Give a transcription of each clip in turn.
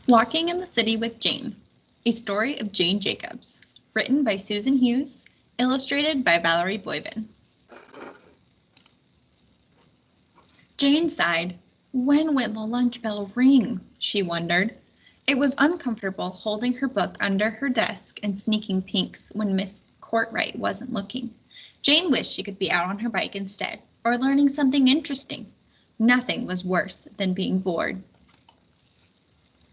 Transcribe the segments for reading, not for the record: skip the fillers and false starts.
Walking in the City with Jane, a story of Jane Jacobs, written by Susan Hughes, illustrated by Valerie Boivin. Jane sighed. When would the lunch bell ring? She wondered. It was uncomfortable holding her book under her desk and sneaking peeks when Miss Courtwright wasn't looking. Jane wished she could be out on her bike instead, or learning something interesting. Nothing was worse than being bored.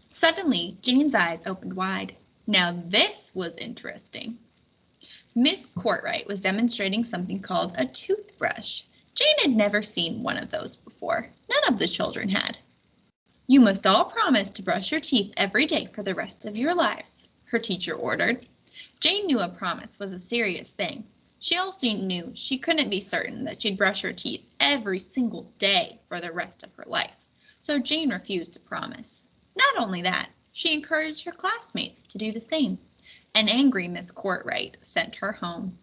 Suddenly, Jane's eyes opened wide. Now this was interesting. Miss Courtwright was demonstrating something called a toothbrush. Jane had never seen one of those before. None of the children had. You must all promise to brush your teeth every day for the rest of your lives, her teacher ordered. Jane knew a promise was a serious thing. She also knew she couldn't be certain that she'd brush her teeth every single day for the rest of her life, so Jane refused to promise. Not only that, she encouraged her classmates to do the same. An angry Miss Courtwright sent her home.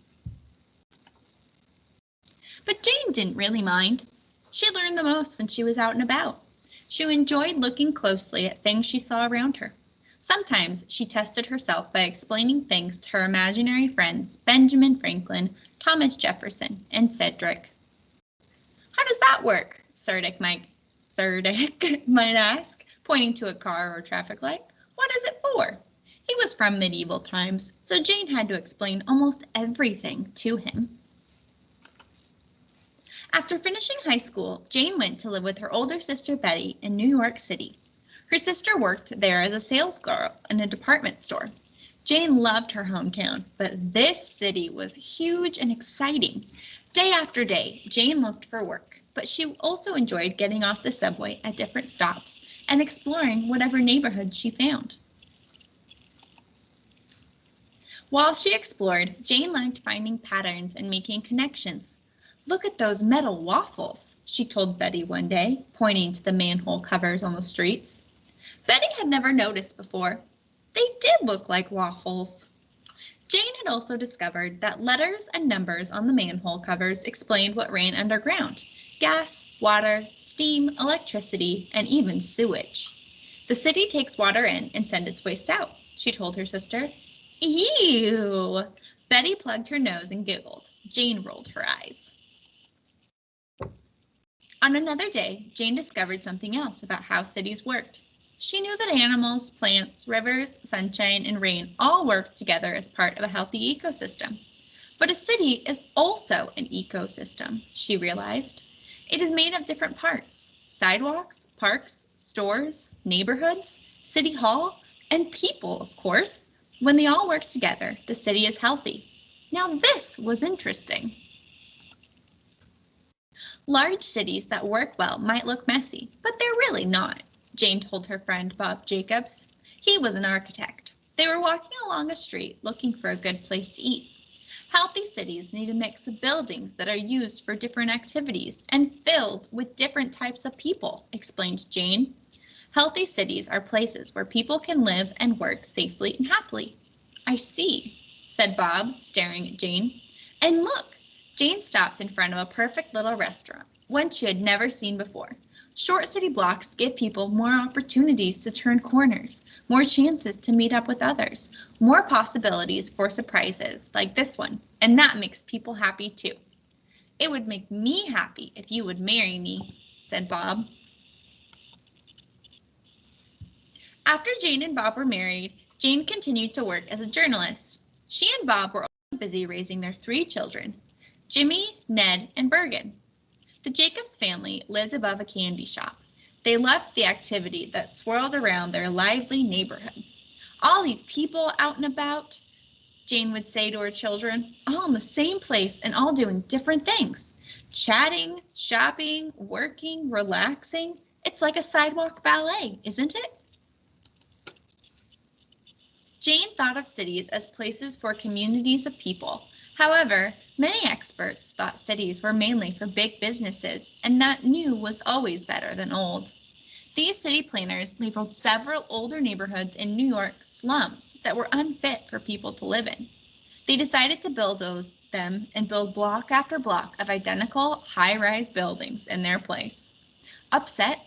But Jane didn't really mind. She learned the most when she was out and about. She enjoyed looking closely at things she saw around her. Sometimes she tested herself by explaining things to her imaginary friends, Benjamin Franklin, Thomas Jefferson, and Cedric. How does that work? Cedric might ask, pointing to a car or traffic light. What is it for? He was from medieval times, so Jane had to explain almost everything to him. After finishing high school, Jane went to live with her older sister Betty in New York City. Her sister worked there as a sales girl in a department store. Jane loved her hometown, but this city was huge and exciting. Day after day, Jane looked for work, but she also enjoyed getting off the subway at different stops and exploring whatever neighborhood she found. While she explored, Jane liked finding patterns and making connections. Look at those metal waffles, she told Betty one day, pointing to the manhole covers on the streets. Betty had never noticed before. They did look like waffles. Jane had also discovered that letters and numbers on the manhole covers explained what ran underground: gas, water, steam, electricity, and even sewage. The city takes water in and sends its waste out, she told her sister. Ew! Betty plugged her nose and giggled. Jane rolled her eyes. On another day, Jane discovered something else about how cities worked. She knew that animals, plants, rivers, sunshine, and rain all work together as part of a healthy ecosystem. But a city is also an ecosystem, she realized. It is made of different parts: sidewalks, parks, stores, neighborhoods, city hall, and people, of course. When they all work together, the city is healthy. Now this was interesting. Large cities that work well might look messy, but they're really not, Jane told her friend Bob Jacobs. He was an architect. They were walking along a street looking for a good place to eat. Healthy cities need a mix of buildings that are used for different activities and filled with different types of people, explained Jane. Healthy cities are places where people can live and work safely and happily. I see, said Bob, staring at Jane. And look, Jane stopped in front of a perfect little restaurant, one she had never seen before. Short city blocks give people more opportunities to turn corners, more chances to meet up with others, more possibilities for surprises like this one, and that makes people happy too. It would make me happy if you would marry me, said Bob. After Jane and Bob were married, Jane continued to work as a journalist. She and Bob were also busy raising their 3 children, Jimmy, Ned, and Bergen. The Jacobs family lived above a candy shop. They loved the activity that swirled around their lively neighborhood. All these people out and about, Jane would say to her children, all in the same place and all doing different things. Chatting, shopping, working, relaxing. It's like a sidewalk ballet, isn't it? Jane thought of cities as places for communities of people. However, many experts thought cities were mainly for big businesses, and that new was always better than old. These city planners labeled several older neighborhoods in New York slums that were unfit for people to live in. They decided to build them and build block after block of identical high-rise buildings in their place. Upset,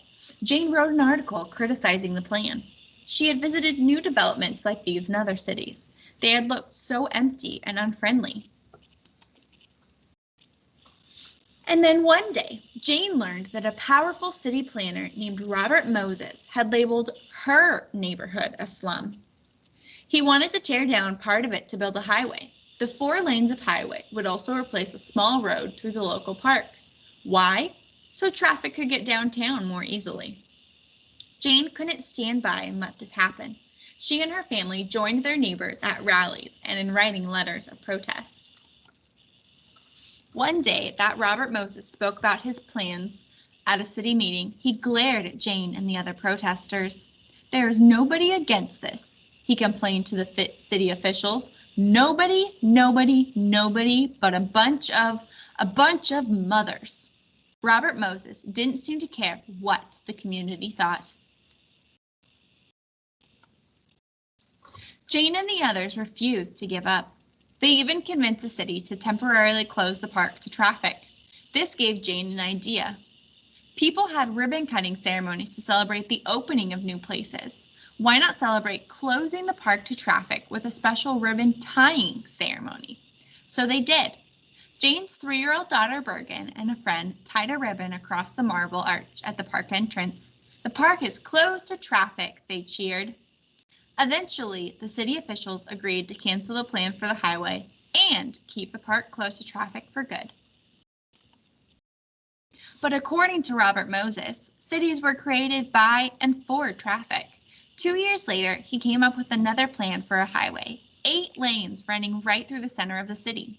Jane wrote an article criticizing the plan. She had visited new developments like these in other cities. They had looked so empty and unfriendly. And then one day, Jane learned that a powerful city planner named Robert Moses had labeled her neighborhood a slum. He wanted to tear down part of it to build a highway. The 4 lanes of highway would also replace a small road through the local park. Why? So traffic could get downtown more easily. Jane couldn't stand by and let this happen. She and her family joined their neighbors at rallies and in writing letters of protest. One day that Robert Moses spoke about his plans at a city meeting, he glared at Jane and the other protesters. "There is nobody against this," he complained to the city officials. "Nobody, nobody, nobody but a bunch of mothers." Robert Moses didn't seem to care what the community thought. Jane and the others refused to give up. They even convinced the city to temporarily close the park to traffic. This gave Jane an idea. People had ribbon-cutting ceremonies to celebrate the opening of new places. Why not celebrate closing the park to traffic with a special ribbon-tying ceremony? So they did. Jane's 3-year-old daughter Bergen and a friend tied a ribbon across the marble arch at the park entrance. "The park is closed to traffic," they cheered. Eventually, the city officials agreed to cancel the plan for the highway and keep the park closed to traffic for good. But according to Robert Moses, cities were created by and for traffic. 2 years later, he came up with another plan for a highway, 8 lanes running right through the center of the city.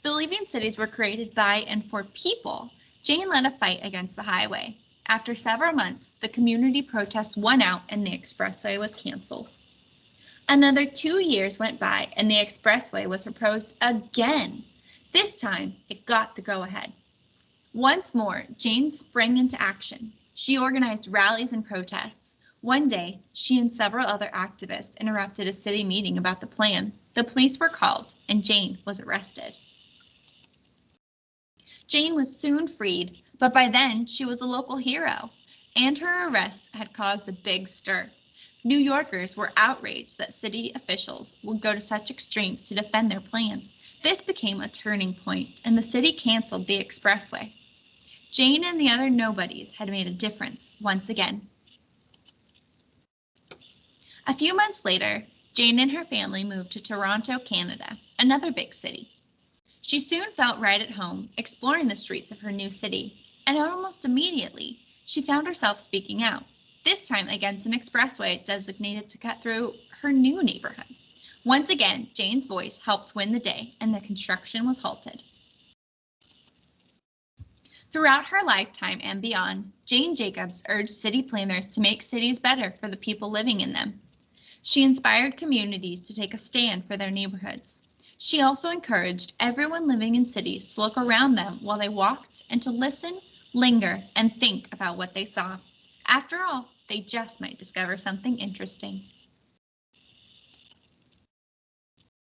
Believing cities were created by and for people, Jane led a fight against the highway. After several months, the community protest won out and the expressway was canceled. Another 2 years went by and the expressway was proposed again. This time, it got the go-ahead. Once more, Jane sprang into action. She organized rallies and protests. One day, she and several other activists interrupted a city meeting about the plan. The police were called and Jane was arrested. Jane was soon freed, but by then she was a local hero, and her arrest had caused a big stir. New Yorkers were outraged that city officials would go to such extremes to defend their plan. This became a turning point, and the city canceled the expressway. Jane and the other nobodies had made a difference once again. A few months later, Jane and her family moved to Toronto, Canada, another big city. She soon felt right at home, exploring the streets of her new city, and almost immediately, she found herself speaking out, this time against an expressway designated to cut through her new neighborhood. Once again, Jane's voice helped win the day, and the construction was halted. Throughout her lifetime and beyond, Jane Jacobs urged city planners to make cities better for the people living in them. She inspired communities to take a stand for their neighborhoods. She also encouraged everyone living in cities to look around them while they walked and to listen, linger, and think about what they saw. After all, they just might discover something interesting.